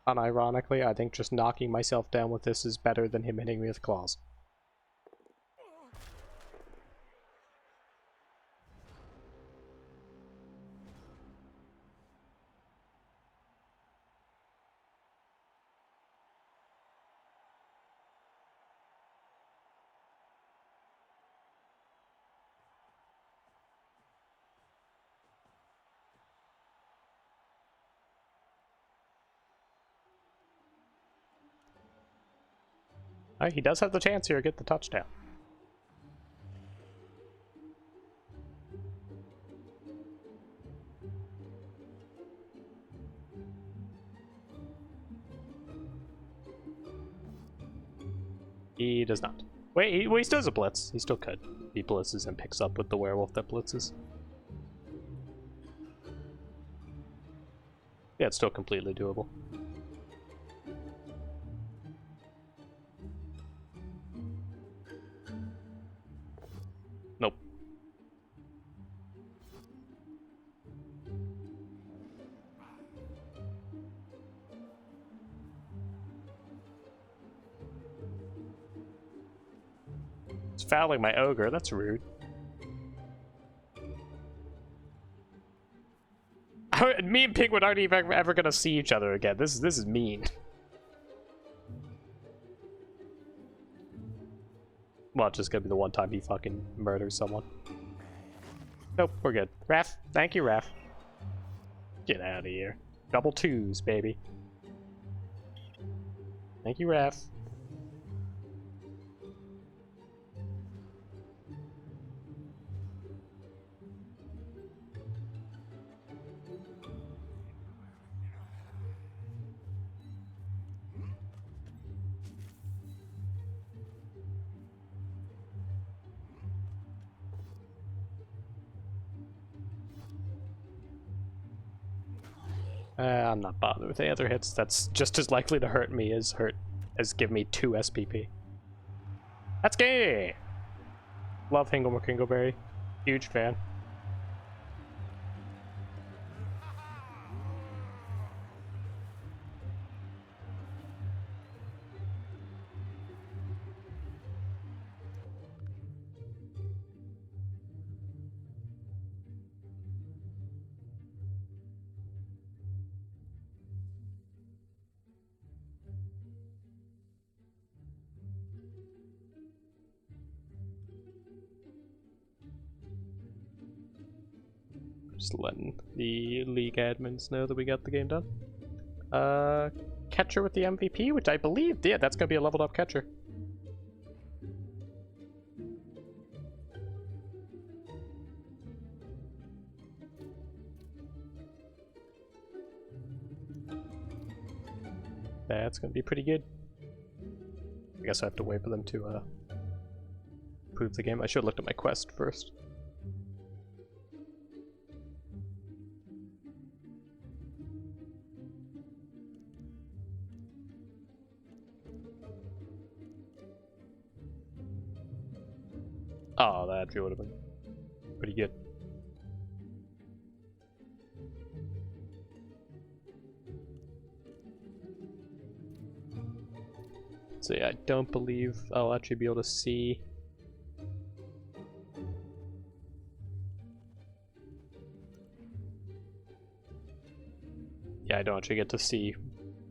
[SPEAKER 1] Unironically, I think just knocking myself down with this is better than him hitting me with claws. He does have the chance here to get the touchdown. He does not. Wait, he still has a blitz. He still could. He blitzes and picks up with the werewolf that blitzes. Yeah, it's still completely doable. Nope. It's fouling my ogre, that's rude. Me and Penguin aren't even ever gonna see each other again. This is mean. Well, it's just gonna be the one time he fucking murders someone. Nope, we're good. Raph, thank you, Raph. Get out of here. Double twos, baby. Thank you, Raph. I'm not bothered with any other hits. That's just as likely to hurt me as give me 2 SPP. That's gay! Love Hingleberry. Huge fan. Just letting the league admins know that we got the game done. Catcher with the MVP, which I believe, yeah, that's gonna be a leveled up catcher. That's gonna be pretty good. I guess I have to wait for them to approve the game. I should have looked at my quest first. Oh, that actually would have been pretty good. So yeah, I don't believe I'll actually be able to see. Yeah, I don't actually get to see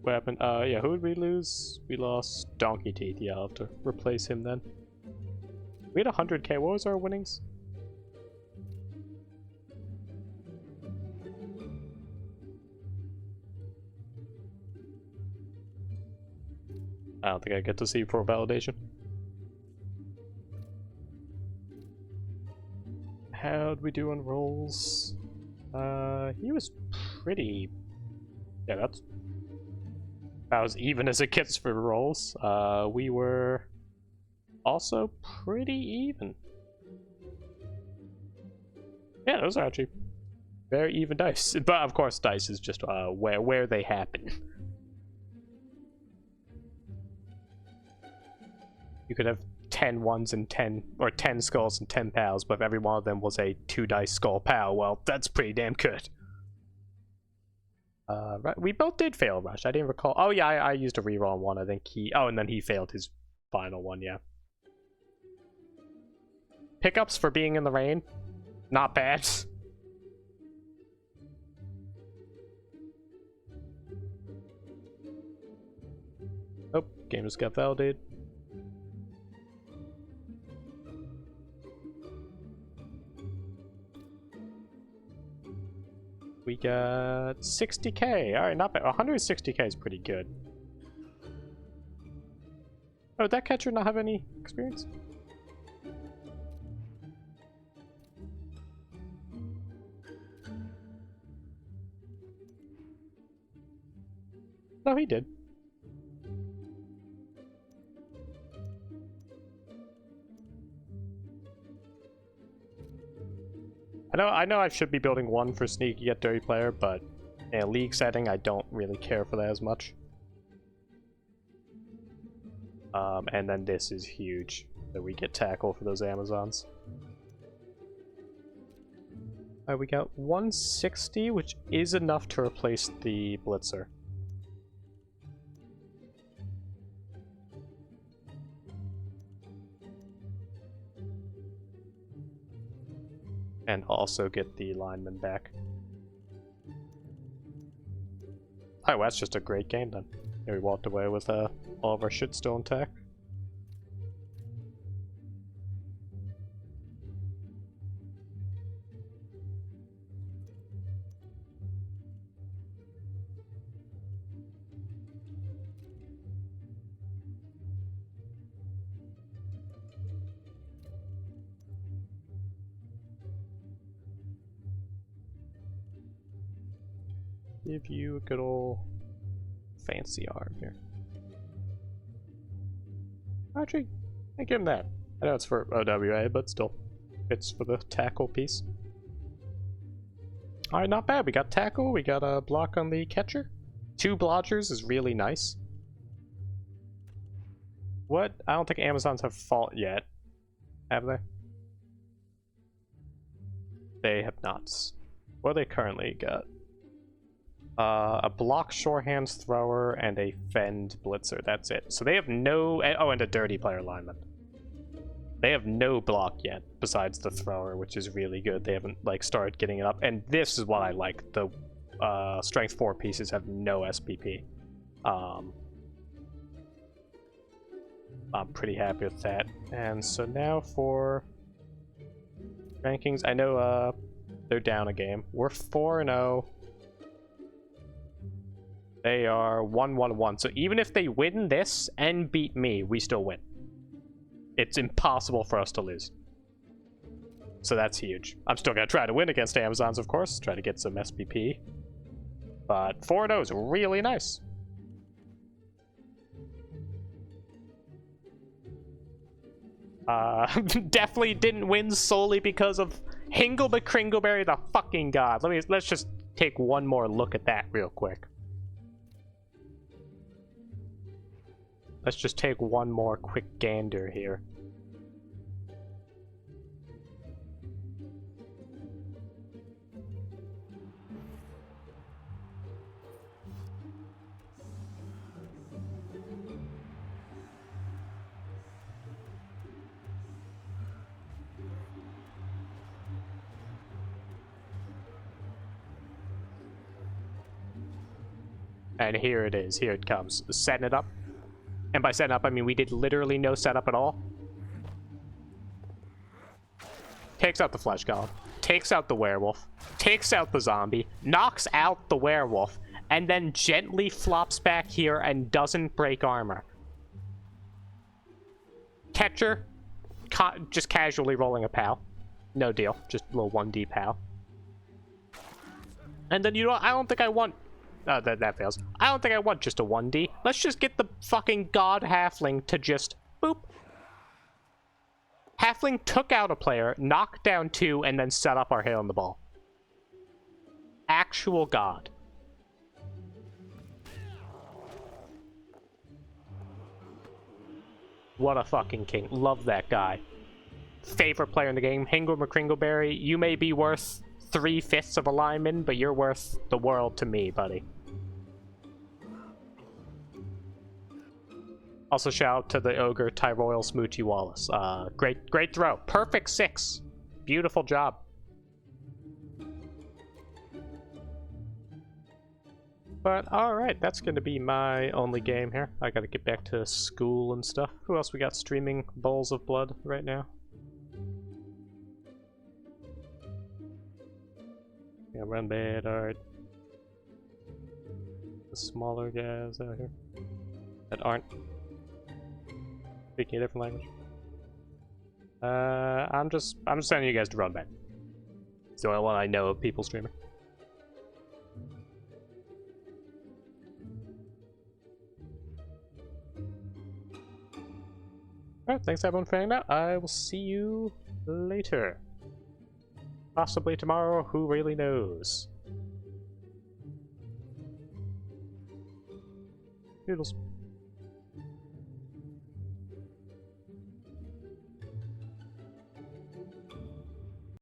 [SPEAKER 1] what happened. Yeah, who did we lose? We lost Donkey Teeth. Yeah, I'll have to replace him then. We had 100k. What was our winnings? I don't think I get to see for validation. How'd we do on rolls? He was pretty... Yeah, that's about as even as it gets for rolls. We were also pretty even. Yeah, those are actually very even dice. But of course, dice is just where they happen. You could have 10 ones and 10, or 10 skulls and 10 pals, but if every one of them was a 2-dice skull pal, well, that's pretty damn good. Right, we both did fail rush. I didn't recall. Oh yeah, I used a reroll on one. I think he. Oh, and then he failed his final one. Yeah. Pickups for being in the rain, not bad. Oh, game just got validated. We got 60k. Alright, not bad. 160k is pretty good. Oh, did that catcher not have any experience? No, he did. I know I should be building one for sneaky get dirty player, but in a league setting, I don't really care for that as much. And then this is huge, that we get tackle for those Amazons. Alright, we got 160, which is enough to replace the Blitzer. And also get the lineman back. Oh, well, that's just a great game then. Yeah, we walked away with all of our shit still intact. Give you a good old fancy arm here. Actually, I give him that. I know it's for OWA, but still, it's for the tackle piece. Alright, not bad. We got tackle, we got a block on the catcher. 2 blodgers is really nice. What? I don't think Amazons have fault yet. Have they? They have not. What do they currently got? A block shorehands thrower and a fend blitzer. That's it. So they have no... Oh, and a dirty player lineman. They have no block yet, besides the thrower, which is really good. They haven't, like, started getting it up. And this is what I like. The strength 4 pieces have no SPP. I'm pretty happy with that. And so now for rankings. I know they're down a game. We're 4-0. They are 1-1-1. So even if they win this and beat me, we still win. It's impossible for us to lose. So that's huge. I'm still going to try to win against Amazons, of course. Try to get some SPP. But 4-0 is really nice. Definitely didn't win solely because of Hingle McCringleberry, the fucking god. Let's just take one more look at that real quick. Let's just take one more quick gander here. And here it is. Here it comes. Setting it up. And by setting up, I mean we did literally no setup at all. Takes out the flesh golem. Takes out the werewolf. Takes out the zombie. Knocks out the werewolf. And then gently flops back here and doesn't break armor. Catcher. Just casually rolling a pal. No deal. Just a little 1D pal. And then, you know what? I don't think I want... that fails. I don't think I want just a 1D. Let's just get the fucking god halfling to just... boop. Halfling took out a player, knocked down 2, and then set up our hit on the ball. Actual god. What a fucking king. Love that guy. Favorite player in the game. Hingle McCringleberry, you may be worth 3/5 of a lineman, but you're worth the world to me, buddy. Also, shout out to the ogre Tyroyal Smoochie Wallace. Great throw. Perfect 6. Beautiful job. But alright, that's gonna be my only game here. I gotta get back to school and stuff. Who else we got streaming Bowls of Blood right now? Yeah, run bad, alright. The smaller guys out here that aren't speaking a different language. I'm just sending you guys to run bad. It's the only one I know of people streaming. Alright, thanks everyone for hanging out. I will see you later. Possibly tomorrow, who really knows? Noodles.